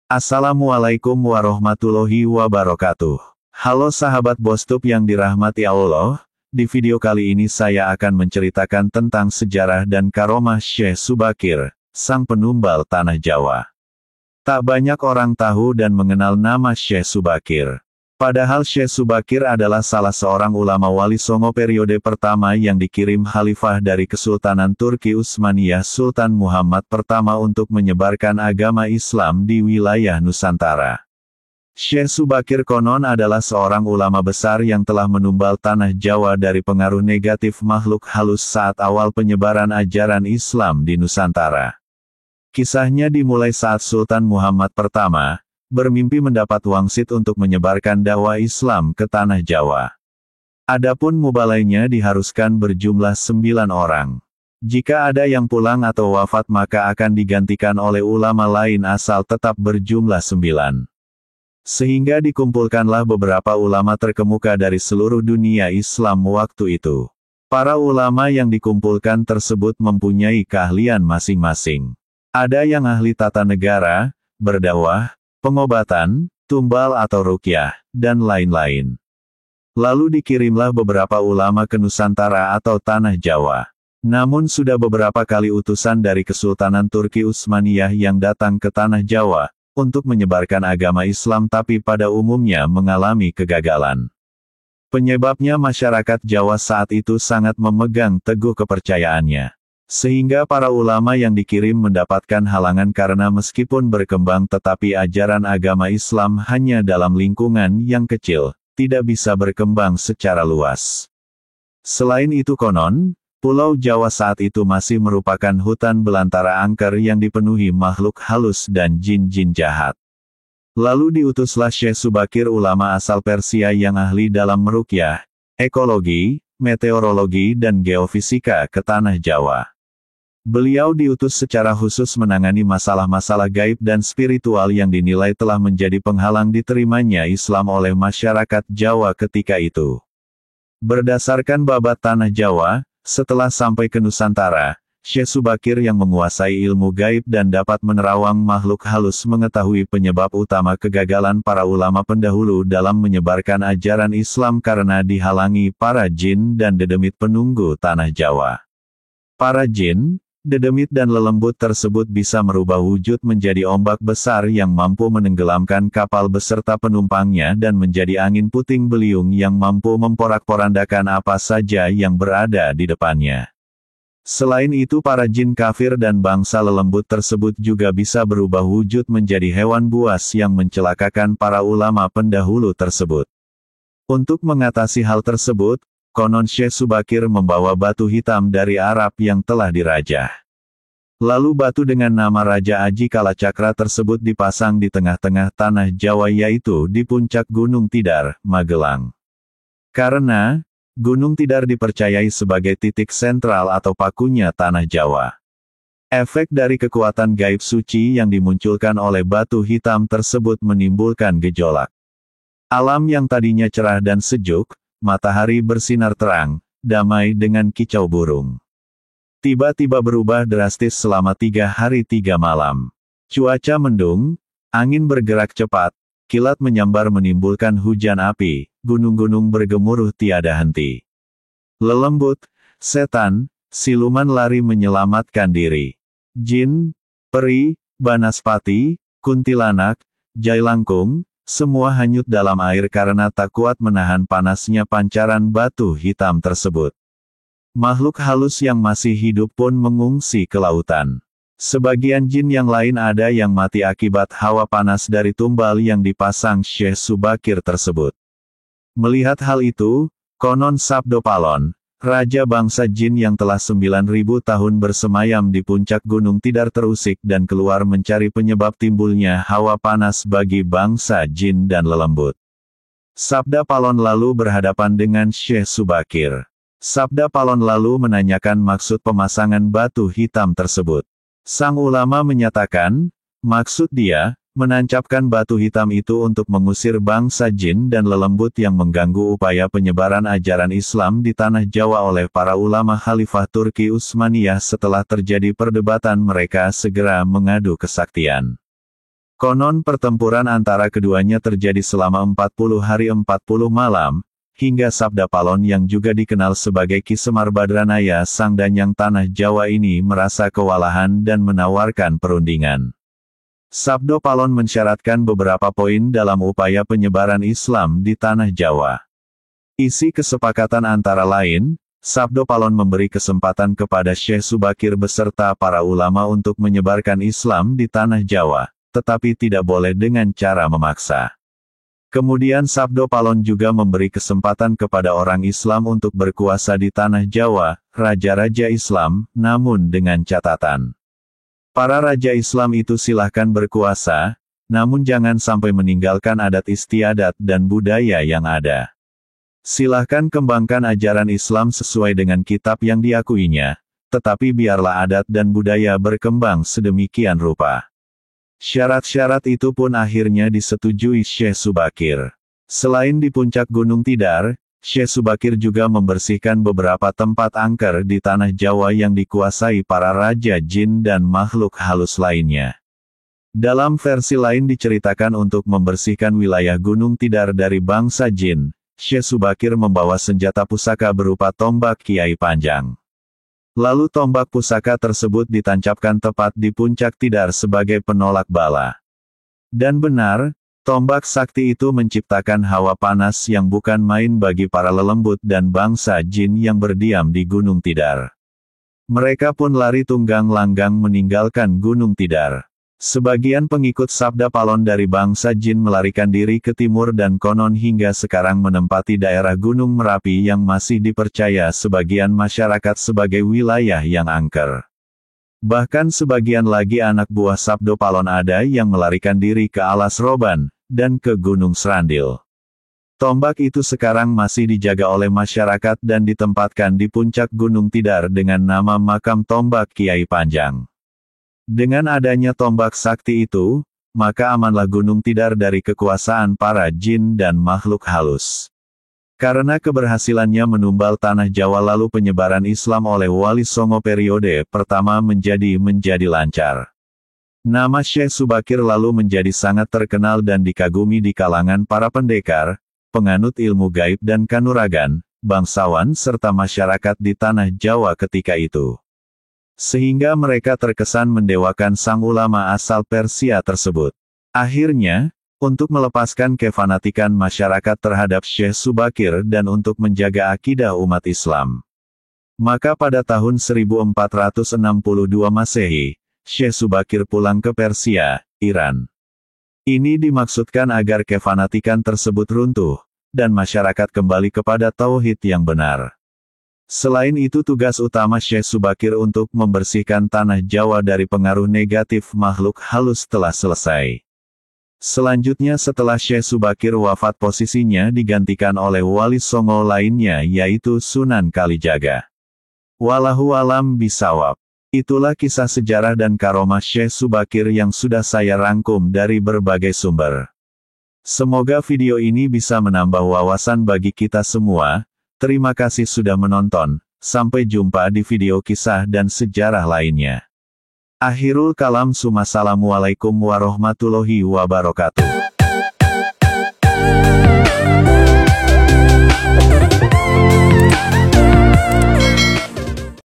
Assalamualaikum warahmatullahi wabarakatuh. Halo sahabat Bostub yang dirahmati Allah, di video kali ini saya akan menceritakan tentang sejarah dan karomah Syekh Subakir, sang penumbal tanah Jawa. Tak banyak orang tahu dan mengenal nama Syekh Subakir. Padahal Syekh Subakir adalah salah seorang ulama wali Songo periode pertama yang dikirim khalifah dari Kesultanan Turki Utsmaniyah Sultan Muhammad pertama untuk menyebarkan agama Islam di wilayah Nusantara. Syekh Subakir konon adalah seorang ulama besar yang telah menumbal tanah Jawa dari pengaruh negatif makhluk halus saat awal penyebaran ajaran Islam di Nusantara. Kisahnya dimulai saat Sultan Muhammad pertama bermimpi mendapat wangsit untuk menyebarkan dakwah Islam ke tanah Jawa. Adapun mubalainya diharuskan berjumlah 9 orang. Jika ada yang pulang atau wafat maka akan digantikan oleh ulama lain asal tetap berjumlah 9. Sehingga dikumpulkanlah beberapa ulama terkemuka dari seluruh dunia Islam waktu itu. Para ulama yang dikumpulkan tersebut mempunyai keahlian masing-masing. Ada yang ahli tata negara, berdakwah, pengobatan, tumbal atau ruqyah, dan lain-lain. Lalu dikirimlah beberapa ulama ke Nusantara atau tanah Jawa. Namun sudah beberapa kali utusan dari Kesultanan Turki Utsmaniyah yang datang ke tanah Jawa, untuk menyebarkan agama Islam tapi pada umumnya mengalami kegagalan. Penyebabnya masyarakat Jawa saat itu sangat memegang teguh kepercayaannya. Sehingga para ulama yang dikirim mendapatkan halangan karena meskipun berkembang tetapi ajaran agama Islam hanya dalam lingkungan yang kecil, tidak bisa berkembang secara luas. Selain itu konon, Pulau Jawa saat itu masih merupakan hutan belantara angker yang dipenuhi makhluk halus dan jin-jin jahat. Lalu diutuslah Syekh Subakir ulama asal Persia yang ahli dalam meruqyah, ekologi, meteorologi dan geofisika ke tanah Jawa. Beliau diutus secara khusus menangani masalah-masalah gaib dan spiritual yang dinilai telah menjadi penghalang diterimanya Islam oleh masyarakat Jawa ketika itu. Berdasarkan babat tanah Jawa, setelah sampai ke Nusantara, Syekh Subakir yang menguasai ilmu gaib dan dapat menerawang makhluk halus mengetahui penyebab utama kegagalan para ulama pendahulu dalam menyebarkan ajaran Islam karena dihalangi para jin dan dedemit penunggu tanah Jawa. Para jin, dedemit dan lelembut tersebut bisa merubah wujud menjadi ombak besar yang mampu menenggelamkan kapal beserta penumpangnya dan menjadi angin puting beliung yang mampu memporak-porandakan apa saja yang berada di depannya. Selain itu para jin kafir dan bangsa lelembut tersebut juga bisa berubah wujud menjadi hewan buas yang mencelakakan para ulama pendahulu tersebut. Untuk mengatasi hal tersebut, konon Syekh Subakir membawa batu hitam dari Arab yang telah dirajah. Lalu batu dengan nama Raja Aji Kalacakra tersebut dipasang di tengah-tengah tanah Jawa yaitu di puncak Gunung Tidar, Magelang. Karena, Gunung Tidar dipercayai sebagai titik sentral atau pakunya tanah Jawa. Efek dari kekuatan gaib suci yang dimunculkan oleh batu hitam tersebut menimbulkan gejolak. Alam yang tadinya cerah dan sejuk, matahari bersinar terang, damai dengan kicau burung. Tiba-tiba berubah drastis selama 3 hari 3 malam. Cuaca mendung, angin bergerak cepat, kilat menyambar menimbulkan hujan api, gunung-gunung bergemuruh tiada henti. Lelembut, setan, siluman lari menyelamatkan diri. Jin, peri, banaspati, kuntilanak, jailangkung, semua hanyut dalam air karena tak kuat menahan panasnya pancaran batu hitam tersebut. Makhluk halus yang masih hidup pun mengungsi ke lautan. Sebagian jin yang lain ada yang mati akibat hawa panas dari tumbal yang dipasang Syekh Subakir tersebut. Melihat hal itu, konon Sabdo Palon, raja bangsa jin yang telah 9.000 tahun bersemayam di puncak Gunung Tidar terusik dan keluar mencari penyebab timbulnya hawa panas bagi bangsa jin dan lelembut. Sabda Palon lalu berhadapan dengan Syekh Subakir. Sabda Palon lalu menanyakan maksud pemasangan batu hitam tersebut. Sang ulama menyatakan, maksud dia, menancapkan batu hitam itu untuk mengusir bangsa jin dan lelembut yang mengganggu upaya penyebaran ajaran Islam di tanah Jawa oleh para ulama Khalifah Turki Utsmaniyah. Setelah terjadi perdebatan mereka segera mengadu kesaktian. Konon pertempuran antara keduanya terjadi selama 40 hari 40 malam, hingga Sabda Palon yang juga dikenal sebagai Ki Semar Badranaya sang danyang tanah Jawa ini merasa kewalahan dan menawarkan perundingan. Sabda Palon mensyaratkan beberapa poin dalam upaya penyebaran Islam di tanah Jawa. Isi kesepakatan antara lain, Sabda Palon memberi kesempatan kepada Syekh Subakir beserta para ulama untuk menyebarkan Islam di tanah Jawa, tetapi tidak boleh dengan cara memaksa. Kemudian Sabda Palon juga memberi kesempatan kepada orang Islam untuk berkuasa di tanah Jawa, raja-raja Islam, namun dengan catatan. Para raja Islam itu silahkan berkuasa, namun jangan sampai meninggalkan adat istiadat dan budaya yang ada. Silahkan kembangkan ajaran Islam sesuai dengan kitab yang diakuinya, tetapi biarlah adat dan budaya berkembang sedemikian rupa. Syarat-syarat itu pun akhirnya disetujui Syekh Subakir. Selain di puncak Gunung Tidar, Syekh Subakir juga membersihkan beberapa tempat angker di tanah Jawa yang dikuasai para raja jin dan makhluk halus lainnya. Dalam versi lain diceritakan untuk membersihkan wilayah Gunung Tidar dari bangsa jin, Syekh Subakir membawa senjata pusaka berupa tombak Kiai Panjang. Lalu tombak pusaka tersebut ditancapkan tepat di puncak Tidar sebagai penolak bala. Dan benar, tombak sakti itu menciptakan hawa panas yang bukan main bagi para lelembut dan bangsa jin yang berdiam di Gunung Tidar. Mereka pun lari tunggang langgang meninggalkan Gunung Tidar. Sebagian pengikut Sabda Palon dari bangsa jin melarikan diri ke timur dan konon hingga sekarang menempati daerah Gunung Merapi yang masih dipercaya sebagian masyarakat sebagai wilayah yang angker. Bahkan sebagian lagi anak buah Sabda Palon ada yang melarikan diri ke Alas Roban, dan ke Gunung Serandil. Tombak itu sekarang masih dijaga oleh masyarakat dan ditempatkan di puncak Gunung Tidar dengan nama Makam Tombak Kiai Panjang. Dengan adanya tombak sakti itu, maka amanlah Gunung Tidar dari kekuasaan para jin dan makhluk halus. Karena keberhasilannya menumbal tanah Jawa lalu penyebaran Islam oleh Wali Songo periode pertama menjadi lancar. Nama Syekh Subakir lalu menjadi sangat terkenal dan dikagumi di kalangan para pendekar, penganut ilmu gaib dan kanuragan, bangsawan serta masyarakat di tanah Jawa ketika itu. Sehingga mereka terkesan mendewakan sang ulama asal Persia tersebut. Akhirnya, untuk melepaskan kefanatikan masyarakat terhadap Syekh Subakir dan untuk menjaga akidah umat Islam, maka pada tahun 1462 Masehi, Syekh Subakir pulang ke Persia, Iran. Ini dimaksudkan agar kefanatikan tersebut runtuh, dan masyarakat kembali kepada tauhid yang benar. Selain itu tugas utama Syekh Subakir untuk membersihkan tanah Jawa dari pengaruh negatif makhluk halus telah selesai. Selanjutnya setelah Syekh Subakir wafat posisinya digantikan oleh Wali Songo lainnya yaitu Sunan Kalijaga. Wallahu alam bisawab. Itulah kisah sejarah dan karomah Syekh Subakir yang sudah saya rangkum dari berbagai sumber. Semoga video ini bisa menambah wawasan bagi kita semua. Terima kasih sudah menonton, sampai jumpa di video kisah dan sejarah lainnya. Akhirul kalam, Assalamualaikum warahmatullahi wabarakatuh.